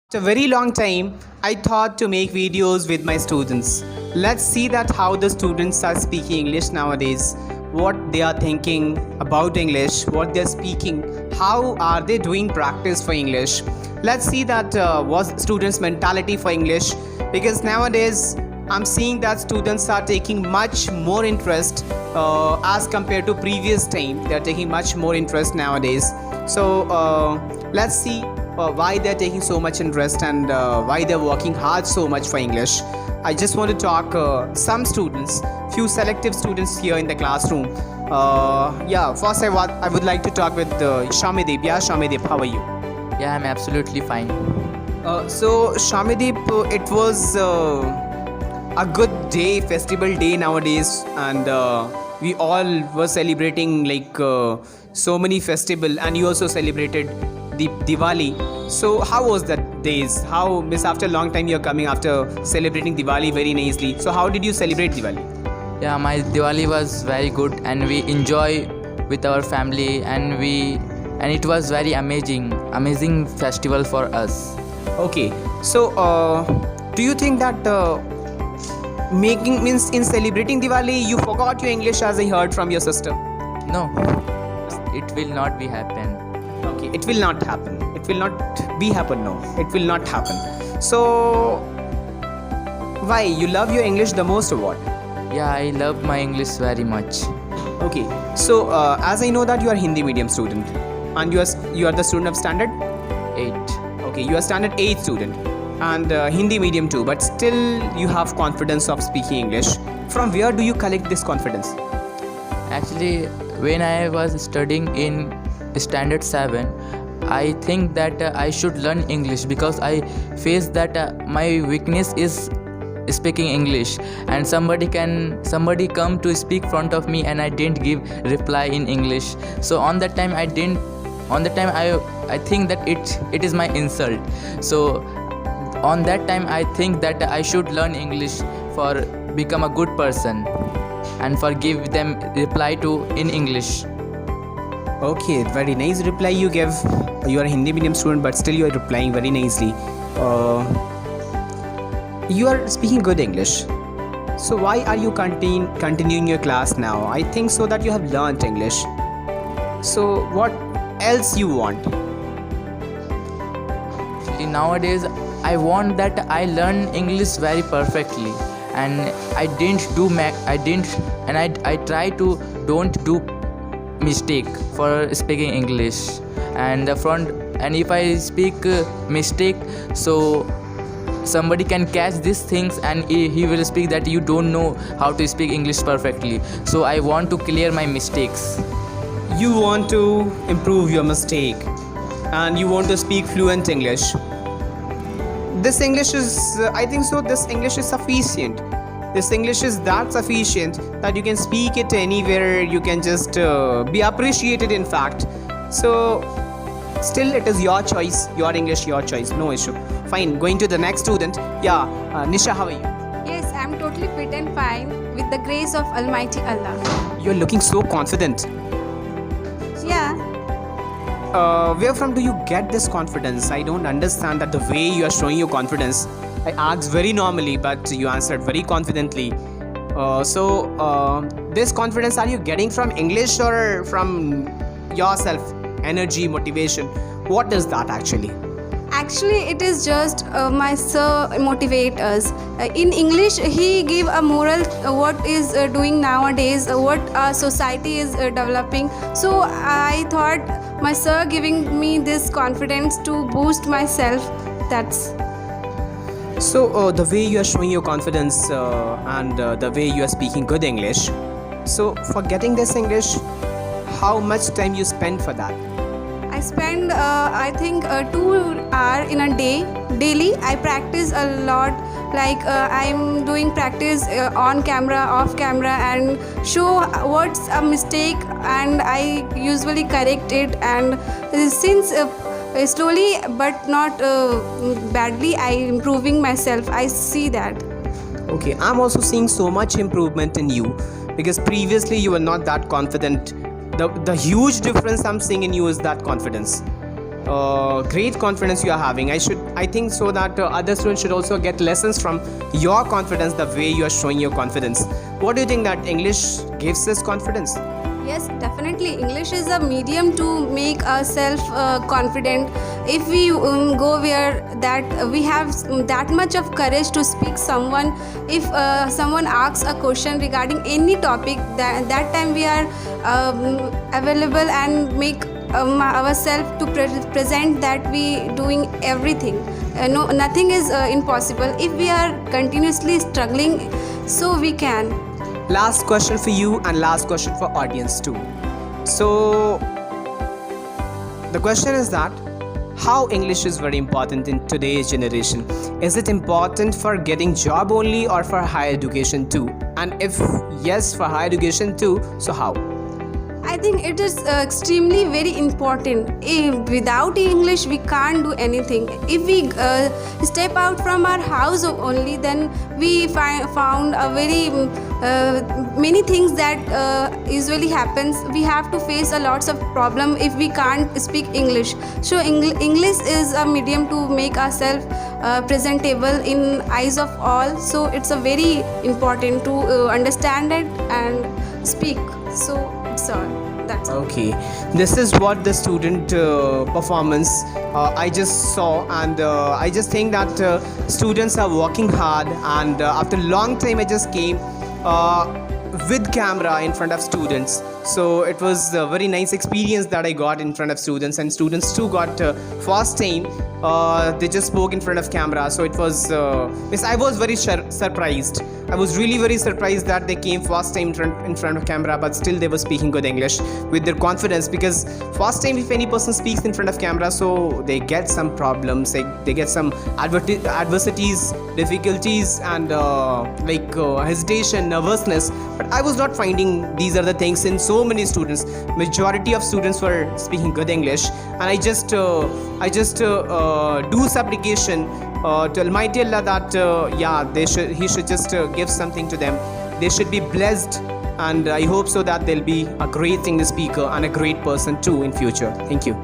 After a very long time, I thought to make videos with my students. Let's see that how the students are speaking English nowadays, what they are thinking about English, what they're speaking, how are they doing practice for English. Let's see that was students' mentality for English, because nowadays I'm seeing that students are taking much more interest as compared to previous time. They are taking much more interest nowadays. So let's see why they're taking so much interest and why they're working hard so much for English. I just want to talk some students, few selective students here in the classroom. First I would like to talk with Shamideep. Yeah, Shamideep, how are you? Yeah, I'm absolutely fine. So Shamideep, it was a good day, festival day nowadays, and we all were celebrating like so many festival, and you also celebrated the Diwali. So how was that days? How, miss, after a long time you're coming after celebrating Diwali very nicely. So how did you celebrate Diwali? Yeah, my Diwali was very good and we enjoy with our family and it was very amazing festival for us. Okay, so do you think that making means in celebrating Diwali you forgot your English, as I heard from your sister? No, it will not be happen. Okay, it will not happen. It will not be happen. No, it will not happen. So, why you love your English the most or what? Yeah, I love my English very much. Okay, so as I know that you are Hindi medium student, and you are the student of standard. 8. Okay, you are standard 8 student, and Hindi medium too. But still, you have confidence of speaking English. From where do you collect this confidence? Actually, when I was studying in standard 7, I think that I should learn English because I face that my weakness is speaking English, and somebody come to speak front of me and I didn't give reply in English. So on that time I think that it is my insult. So on that time I think that I should learn English for become a good person and for give them reply to in English. Okay, very nice reply you gave. You are a Hindi medium student, but still you are replying very nicely. You are speaking good English. So why are you continuing your class now? I think so that you have learnt English. So what else you want? Actually, nowadays I want that I learn English very perfectly, and I try to don't do mistake for speaking English, and if I speak mistake, so somebody can catch these things and he will speak that you don't know how to speak English perfectly. So I want to clear my mistakes. You want to improve your mistake, and you want to speak fluent English. This English is, I think so, this English is sufficient. This English is that sufficient that you can speak it anywhere, you can just be appreciated in fact. So still it is your choice, your English, your choice, no issue. Fine, going to the next student. Yeah, Nisha, how are you? Yes, I'm totally fit and fine with the grace of Almighty Allah. You're looking so confident. Yeah, Where from do you get this confidence? I don't understand that the way you are showing your confidence. I asked very normally, but you answered very confidently. This confidence, are you getting from English or from yourself? Energy, motivation. What is that actually? actually it is just my sir motivate us. In English, he give a moral what is doing nowadays, what our society is developing. So I thought my sir giving me this confidence to boost myself. That's So the way you are showing your confidence and the way you are speaking good English. So for getting this English, how much time you spend for that? I spend I think 2 hours in a day daily. I practice a lot, like I'm doing practice on camera, off camera, and show what's a mistake, and I usually correct it. And since slowly but not badly, I improving myself. I see that. Okay, I'm also seeing so much improvement in you, because previously you were not that confident. The huge difference I'm seeing in you is that confidence. great confidence you are having. I think so that other students should also get lessons from your confidence, the way you are showing your confidence. What do you think that English gives us confidence? Yes, definitely. English is a medium to make ourselves confident. If we go where that we have that much of courage to speak someone, if someone asks a question regarding any topic, that time we are available and make ourselves to present that we doing everything. No, nothing is impossible if we are continuously struggling. So we can. Last question for you and last question for audience too. So the question is that how English is very important in today's generation. Is it important for getting job only or for higher education too? And if yes, for higher education too, so how? I think it is extremely very important. Without English, we can't do anything. If we step out from our house only, then we found a very many things that usually happens. We have to face a lots of problem if we can't speak English. So English is a medium to make ourselves presentable in eyes of all. So it's a very important to understand it and speak. So it's all. That's all. Okay, this is what the student performance I just saw, and I just think that students are working hard, and after a long time I just came with camera in front of students. So it was a very nice experience that I got in front of students, and students too got first time they just spoke in front of camera. So it was I was very surprised. I was really very surprised that they came first time in front of camera, but still they were speaking good English with their confidence, because first time if any person speaks in front of camera, so they get some problems, they get some adversities, difficulties, and hesitation, nervousness. But I was not finding these are the things in so many students. Majority of students were speaking good English, and I just do supplication to Almighty Allah that He should just give something to them. They should be blessed, and I hope so that they'll be a great English speaker and a great person too in future. Thank you.